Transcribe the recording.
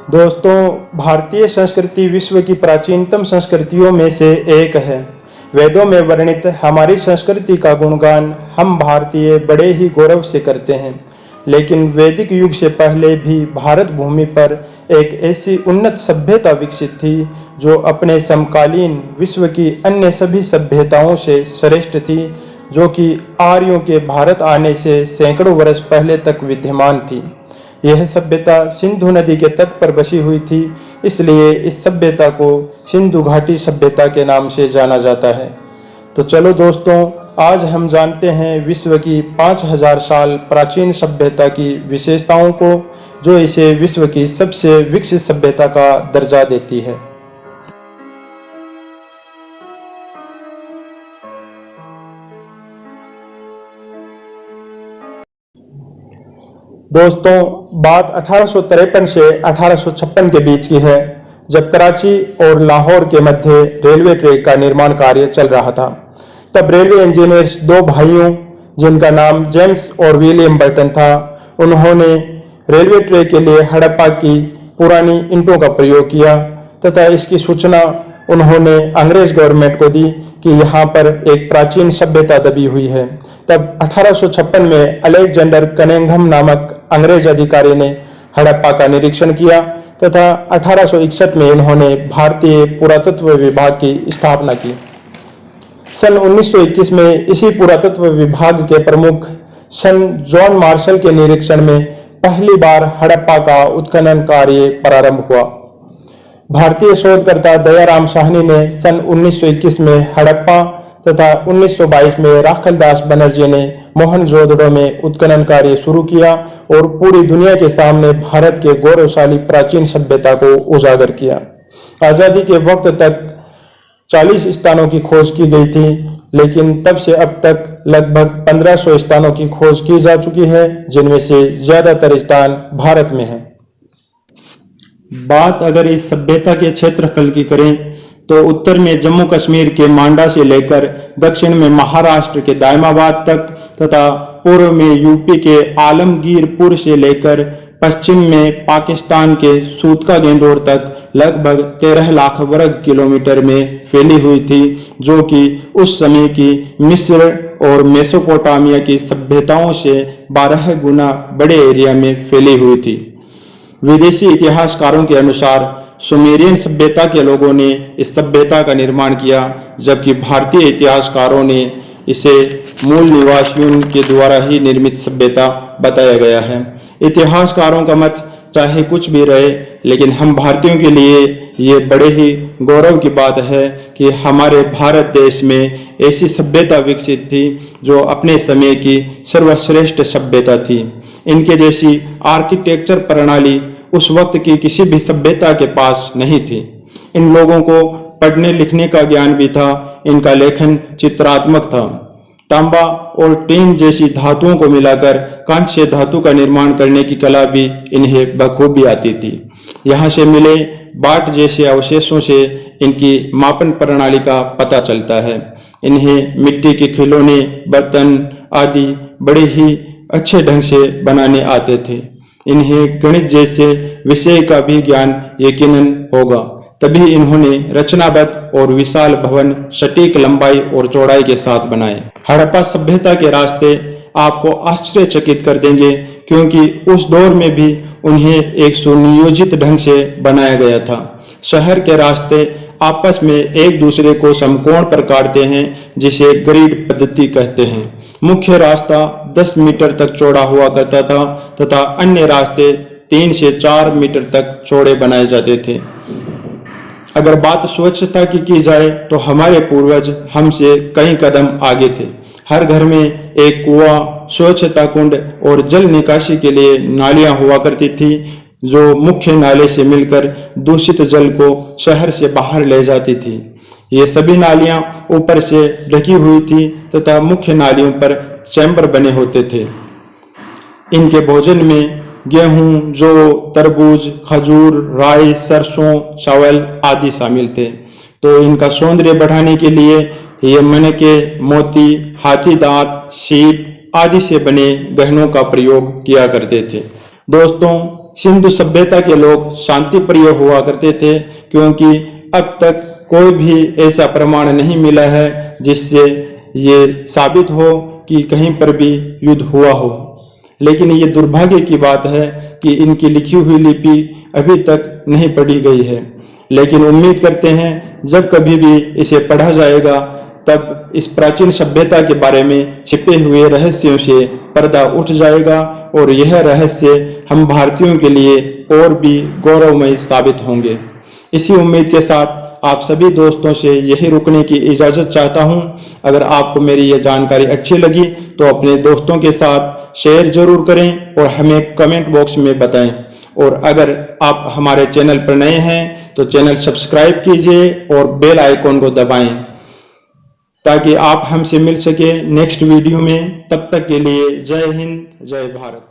दोस्तों, भारतीय संस्कृति विश्व की प्राचीनतम संस्कृतियों में से एक है। वेदों में वर्णित हमारी संस्कृति का गुणगान हम भारतीय बड़े ही गौरव से करते हैं। लेकिन वैदिक युग से पहले भी भारत भूमि पर एक ऐसी उन्नत सभ्यता विकसित थी जो अपने समकालीन विश्व की अन्य सभी सभ्यताओं से श्रेष्ठ थी, जो कि आर्यों के भारत आने से सैकड़ों वर्ष पहले तक विद्यमान थी। यह सभ्यता सिंधु नदी के तट पर बसी हुई थी, इसलिए इस सभ्यता को सिंधु घाटी सभ्यता के नाम से जाना जाता है। तो चलो दोस्तों, आज हम जानते हैं विश्व की 5000 साल प्राचीन सभ्यता की विशेषताओं को, जो इसे विश्व की सबसे विकसित सभ्यता का दर्जा देती है। दोस्तों, बात 1853 से 1856 के बीच की है, जब कराची और लाहौर के मध्य रेलवे ट्रैक का निर्माण कार्य चल रहा था। तब रेलवे इंजीनियर्स, दो भाइयों जिनका नाम जेम्स और विलियम बर्टन था, उन्होंने रेलवे ट्रैक के लिए हड़प्पा की पुरानी ईंटों का प्रयोग किया तथा इसकी सूचना उन्होंने अंग्रेज गवर्नमेंट को दी कि यहाँ पर एक प्राचीन सभ्यता दबी हुई है। तब 1856 में अलेक्जेंडर कनिंघम नामक अंग्रेज अधिकारी ने हड़प्पा का निरीक्षण किया तथा 1861 में इन्होंने भारतीय पुरातत्व विभाग की स्थापना की। सन 1921 में इसी पुरातत्व विभाग के प्रमुख सन जॉन मार्शल के निरीक्षण में पहली बार हड़प्पा का उत्खनन कार्य प्रारंभ हुआ। भारतीय शोधकर्ता दयाराम साहनी ने सन 1921 में हड़प्पा तथा 1922 में राखलदास बनर्जी ने मोहनजोदड़ो में उत्खनन कार्य शुरू किया और पूरी दुनिया के सामने भारत के गौरवशाली प्राचीन सभ्यता को उजागर किया। आजादी के वक्त तक 40 स्थानों की खोज की गई थी, लेकिन तब से अब तक लगभग 1500 स्थानों की खोज की जा चुकी है, जिनमें से ज्यादातर स्थान भारत में हैं। बात अगर इस सभ्यता के क्षेत्रफल की करें तो उत्तर में जम्मू कश्मीर के मांडा से लेकर दक्षिण में महाराष्ट्र के दायमाबाद तक तथा पूर्व में यूपी के आलमगीरपुर से लेकर पश्चिम में पाकिस्तान के सूतका गेंडोर तक लगभग 13 लाख वर्ग किलोमीटर में फैली हुई थी, जो कि उस समय की मिस्र और मेसोपोटामिया की सभ्यताओं से 12 गुना बड़े एरिया में फैली हुई थी। विदेशी इतिहासकारों के अनुसार सुमेरियन सभ्यता के लोगों ने इस सभ्यता का निर्माण किया, जबकि भारतीय इतिहासकारों ने इसे मूल निवासियों के द्वारा ही निर्मित सभ्यता बताया गया है। इतिहासकारों का मत चाहे कुछ भी रहे, लेकिन हम भारतीयों के लिए ये बड़े ही गौरव की बात है कि हमारे भारत देश में ऐसी सभ्यता विकसित थी जो अपने समय की सर्वश्रेष्ठ सभ्यता थी। इनके जैसी आर्किटेक्चर प्रणाली उस वक्त की किसी भी सभ्यता के पास नहीं थी। इन लोगों को पढ़ने लिखने का ज्ञान भी था। इनका लेखन चित्रात्मक था। तांबा और टीन जैसी धातुओं को मिलाकर कांस्य धातु का निर्माण करने की कला भी इन्हें बखूबी आती थी। यहाँ से मिले बाट जैसे अवशेषों से इनकी मापन प्रणाली का पता चलता है। इन्हें मिट्टी के खिलौने, बर्तन आदि बड़े ही अच्छे ढंग से बनाने आते थे। इन्हें गणित जैसे विषय का भी ज्ञान यकीनन होगा, तभी इन्होंने रचनाबद्ध और विशाल भवन सटीक लंबाई और चौड़ाई के साथ बनाए। हड़प्पा सभ्यता के रास्ते आपको आश्चर्यचकित कर देंगे, क्योंकि उस दौर में भी उन्हें एक सुनियोजित ढंग से बनाया गया था। शहर के रास्ते आपस में एक दूसरे को समकोण पर काटते हैं, जिसे ग्रिड पद्धति कहते हैं। मुख्य रास्ता 10 मीटर तक चौड़ा हुआ करता था तथा अन्य रास्ते 3 से 4 मीटर तक चौड़े बनाए जाते थे। अगर बात स्वच्छता की जाए तो हमारे पूर्वज हमसे कई कदम आगे थे। हर घर में एक कुआं, स्वच्छता कुंड और जल निकासी के लिए नालियां हुआ करती थी, जो मुख्य नाले से मिलकर दूषित जल को शहर से बाहर ले जाती थी। ये सभी नालियां ऊपर से ढकी हुई थी तथा मुख्य नालियों पर चैम्बर बने होते थे। इनके भोजन में गेहूं, जौ, तरबूज, खजूर, राई, सरसों, चावल आदि शामिल थे। तो इनका सौंदर्य बढ़ाने के लिए ये मनके, मोती, हाथी दांत, सीप आदि से बने गहनों का प्रयोग किया करते थे। दोस्तों, सिंधु सभ्यता के लोग शांति प्रिय हुआ करते थे, क्योंकि अब तक कोई भी ऐसा प्रमाण नहीं मिला है जिससे ये साबित हो कि कहीं पर भी युद्ध हुआ हो। लेकिन ये दुर्भाग्य की बात है कि इनकी लिखी हुई लिपि अभी तक नहीं पढ़ी गई है। लेकिन उम्मीद करते हैं जब कभी भी इसे पढ़ा जाएगा तब इस प्राचीन सभ्यता के बारे में छिपे हुए रहस्यों से पर्दा उठ जाएगा और यह रहस्य हम भारतीयों के लिए और भी गौरवमय साबित होंगे। इसी उम्मीद के साथ आप सभी दोस्तों से यही रुकने की इजाजत चाहता हूं। अगर आपको मेरी यह जानकारी अच्छी लगी तो अपने दोस्तों के साथ शेयर जरूर करें और हमें कमेंट बॉक्स में बताएं। और अगर आप हमारे चैनल पर नए हैं तो चैनल सब्सक्राइब कीजिए और बेल आइकॉन को दबाएं ताकि आप हमसे मिल सके नेक्स्ट वीडियो में। तब तक के लिए जय हिंद, जय भारत।